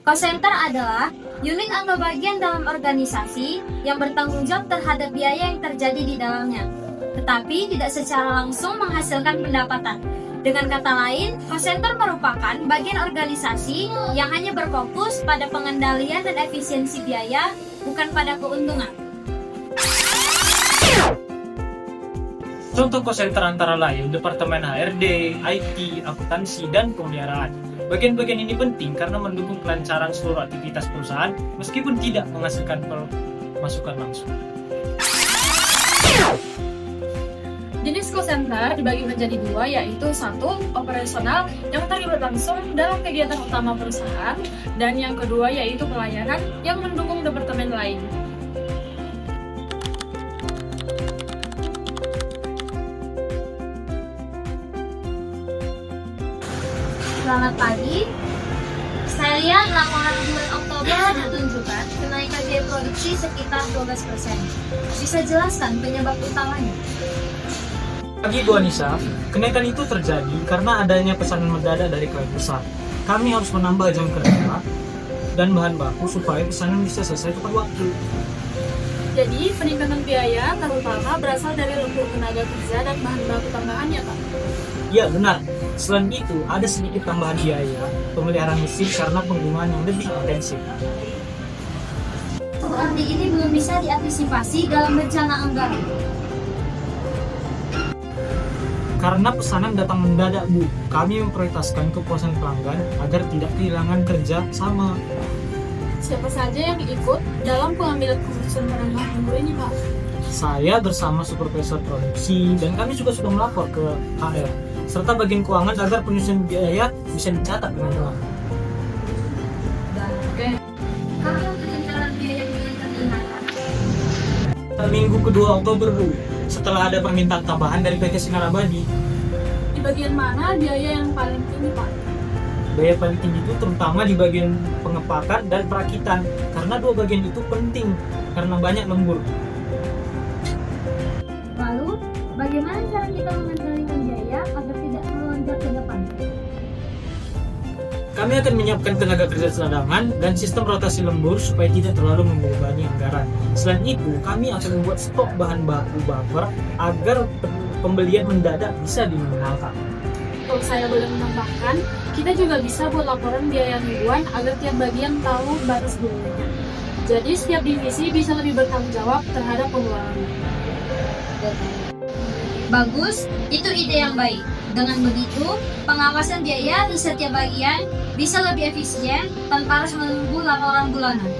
Cost center adalah unit atau bagian dalam organisasi yang bertanggung jawab terhadap biaya yang terjadi di dalamnya, tetapi tidak secara langsung menghasilkan pendapatan. Dengan kata lain, cost center merupakan bagian organisasi yang hanya berfokus pada pengendalian dan efisiensi biaya, bukan pada keuntungan. Contoh cost center antara lain Departemen HRD, IT, akuntansi, dan pemeliharaan. Bagian-bagian ini penting karena mendukung kelancaran seluruh aktivitas perusahaan meskipun tidak menghasilkan pemasukan langsung. Jenis cost center dibagi menjadi dua, yaitu satu, operasional yang terlibat langsung dalam kegiatan utama perusahaan, dan yang kedua yaitu pelayanan yang mendukung departemen lain. Selamat pagi. Saya lihat laporan bulan Oktober menunjukkan kenaikan biaya produksi sekitar 12%. Bisa jelaskan penyebab utamanya? Bagi Bu Anissa, kenaikan itu terjadi karena adanya pesanan mendadak dari klien besar. Kami harus menambah jam kerja dan bahan baku supaya pesanan bisa selesai tepat waktu. Jadi, peningkatan biaya terutama berasal dari lembur tenaga kerja dan bahan baku tambahan ya, Pak? Ya, benar. Selain itu, ada sedikit tambahan biaya pemeliharaan mesin karena penggunaan yang lebih intensif. Seperti ini belum bisa diantisipasi dalam rencana anggaran. Karena pesanan datang mendadak, Bu, kami memprioritaskan kepuasan pelanggan agar tidak kehilangan kerja sama. Siapa saja yang ikut dalam pengambilan keputusan pada lembur ini, Pak? Saya bersama supervisor produksi dan kami juga sudah melapor ke HR serta bagian keuangan agar penyusunan biaya bisa dicatat dengan jelas. Oke. Kapan perencanaan biaya mulai terlihat? Minggu kedua Oktober, Bu, setelah ada permintaan tambahan dari PT Sinar Abadi. Di bagian mana biaya yang paling tinggi, Pak? Biaya paling tinggi itu terutama di bagian pengepakan dan perakitan, karena dua bagian itu penting karena banyak lembur. Lalu, bagaimana cara kita mengendalikan biaya agar tidak melonjak ke depan? Kami akan menyiapkan tenaga kerja cadangan dan sistem rotasi lembur supaya tidak terlalu membebani anggaran. Selain itu, kami akan membuat stok bahan baku buffer agar pembelian mendadak bisa diminimalkan. Kalau saya boleh menambahkan, kita juga bisa buat laporan biaya mingguan agar tiap bagian tahu batas biayanya. Jadi setiap divisi bisa lebih bertanggung jawab terhadap pengeluaran. Bagus, itu ide yang baik. Dengan begitu, pengawasan biaya di setiap bagian bisa lebih efisien tanpa harus menunggu laporan bulanan.